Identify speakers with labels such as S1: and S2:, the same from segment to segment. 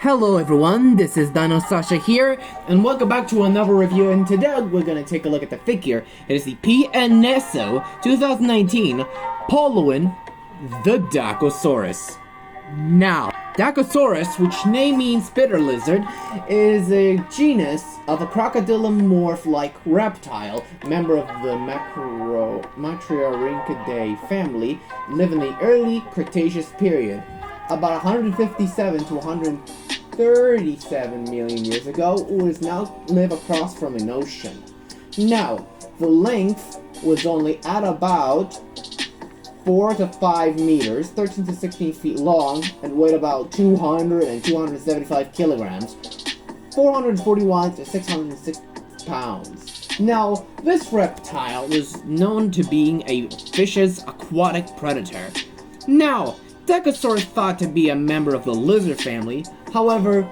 S1: Hello everyone, this is DinoSasha here, and welcome back to another review, and today we're gonna take a look at the figure. It is the PNSO 2019 Paulwin, the Dakosaurus. Now, Dakosaurus, which name means spitter lizard, is a genus of a crocodilomorph-like reptile, member of the Matriarynchidae family, live in the early Cretaceous period. About 157 to 137 million years ago, who now live across from an ocean. Now, the length was only at about 4 to 5 meters, 13 to 16 feet long, and weighed about 200 and 275 kilograms, 441 to 606 pounds. Now, this reptile was known to being a vicious aquatic predator. Now, Dakosaurus thought to be a member of the lizard family. However,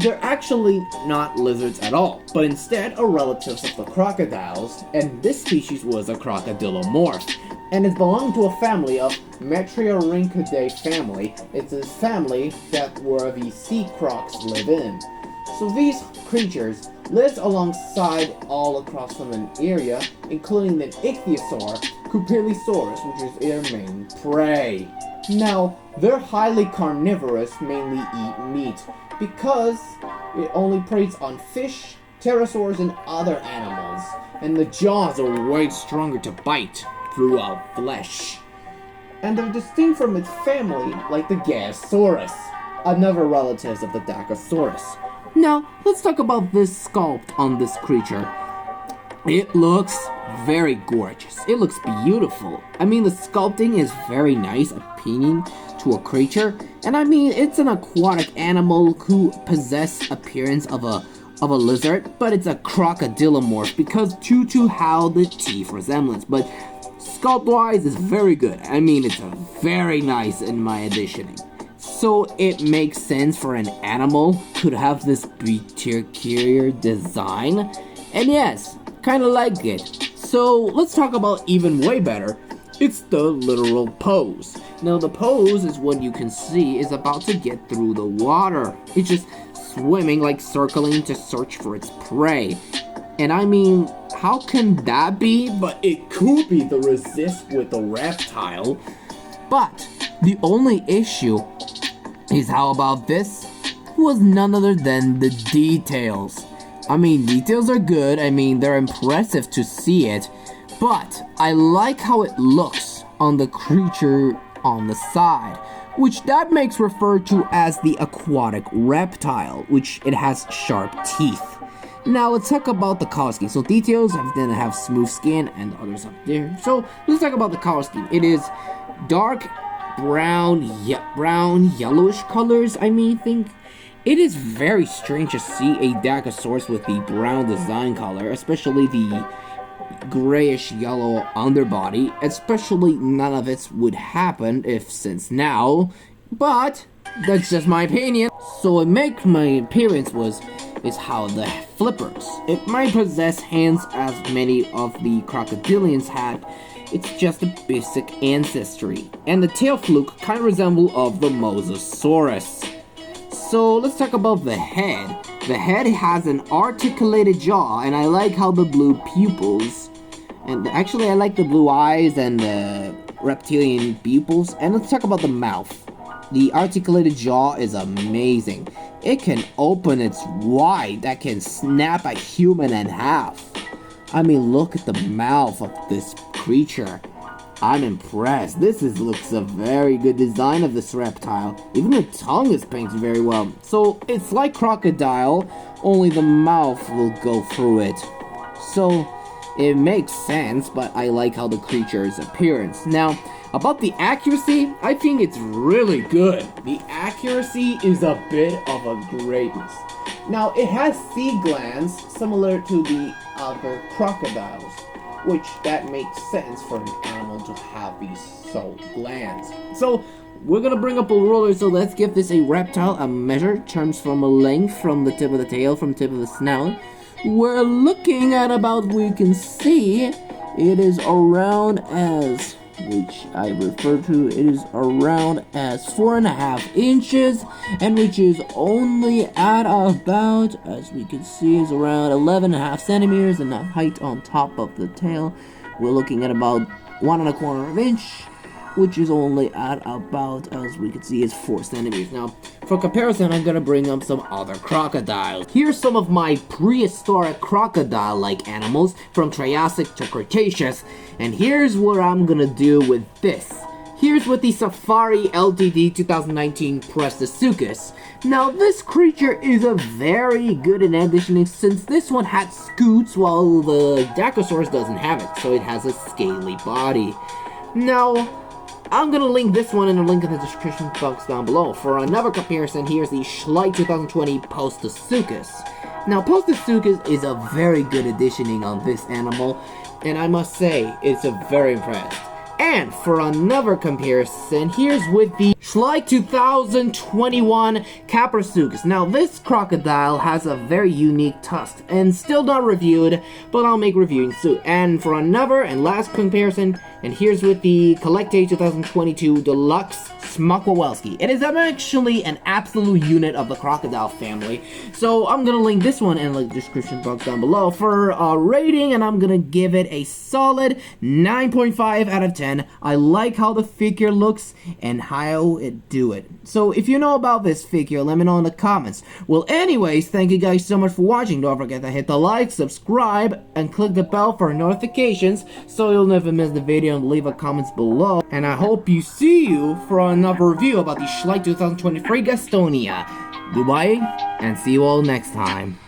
S1: they're actually not lizards at all, but instead are relatives of the crocodiles, and this species was a crocodilomorph, and it belonged to a family of Matriarynchidae family. It's a family that where the sea crocs live in. So these creatures live alongside all across from an area, including the ichthyosaur, Cupilosaurus, which is their main prey. Now, they're highly carnivorous, mainly eat meat, because it only preys on fish, pterosaurs, and other animals, and the jaws are way stronger to bite throughout flesh. And they're distinct from its family, like the Gaosaurus, another relative of the Dakosaurus. Now, let's talk about this sculpt on this creature. It looks very gorgeous. It looks beautiful. I mean, the sculpting is very nice, appealing to a creature. And I mean, it's an aquatic animal who possess appearance of a lizard, but it's a crocodilomorph because due to how the teeth resemblance. But sculpt-wise, it's very good. I mean, it's very nice in my editioning. So it makes sense for an animal could have this peculiar design. And yes, kind of like it. So let's talk about even way better. It's the literal pose. Now the pose is what you can see is about to get through the water. It's just swimming, like circling to search for its prey. And I mean, how can that be? But it could be the resist with the reptile. But the only issue is how about this? Was none other than the details. I mean, details are good. I mean, they're impressive to see it. But I like how it looks on the creature on the side, which that makes referred to as the aquatic reptile, which it has sharp teeth. Now let's talk about the color scheme. So details, then I have smooth skin and others up there. So let's talk about the color scheme. It is dark brown yellowish colors, think. It is very strange to see a Dakosaurus with the brown design color, especially the grayish yellow underbody. Especially none of it would happen since now, but that's just my opinion. So it makes my appearance is how the flippers. It might possess hands as many of the crocodilians had. It's just a basic ancestry. And the tail fluke kind of resemble of the Mosasaurus. So let's talk about the head. The head has an articulated jaw, and I like how the blue pupils, and actually I like the blue eyes and the reptilian pupils. And let's talk about the mouth. The articulated jaw is amazing. It can open its wide, that can snap a human in half. I mean, look at the mouth of this creature. I'm impressed. Looks a very good design of this reptile. Even the tongue is painted very well. So it's like crocodile, only the mouth will go through it. So it makes sense, but I like how the creature's appearance. Now, about the accuracy, I think it's really good. The accuracy is a bit of a greatness. Now, it has sea glands similar to the other crocodiles, which that makes sense for an animal to have these glands. So we're gonna bring up a ruler, so let's give this a reptile a measure. Terms from a length from the tip of the tail, from the tip of the snout. We're looking at about, we can see it is around as
S2: which I refer to it is around as 4.5 inches, and which is only at about, as we can see, is around 11.5 centimeters in the height on top of the tail. We're looking at about 1.25 inch, which is only at about, as we can see, is 4 centimeters. Now, for comparison, I'm gonna bring up some other crocodiles. Here's some of my prehistoric crocodile-like animals from Triassic to Cretaceous, and here's what I'm gonna do with this. Here's with the Safari LTD 2019 Prestosuchus. Now, this creature is a very good in addition, since this one had scoots while the Dakosaurus doesn't have it, so it has a scaly body. Now, I'm gonna link this one in the link in the description box down below. For another comparison, here's the Schleich 2020 Prestosuchus. Now, Prestosuchus is a very good additioning on this animal, and I must say, it's a very impressed. And for another comparison, here's with the Schleich 2021 Caprosuchus. Now, this crocodile has a very unique tusk, and still not reviewed, but I'll make reviewing soon. And for another and last comparison, and here's with the CollectA 2022 Deluxe Smok Wawelski. It is actually an absolute unit of the crocodile family, so I'm gonna link this one in the description box down below for a rating, and I'm gonna give it a solid 9.5 out of 10. I like how the figure looks and how it do it. So if you know about this figure, let me know in the comments. Well, anyways, thank you guys so much for watching. Don't forget to hit the like, subscribe, and click the bell for notifications so you'll never miss the video, and leave a comments below. And I hope you see you for another review about the Schleich 2023 Gastonia. Goodbye, and see you all next time.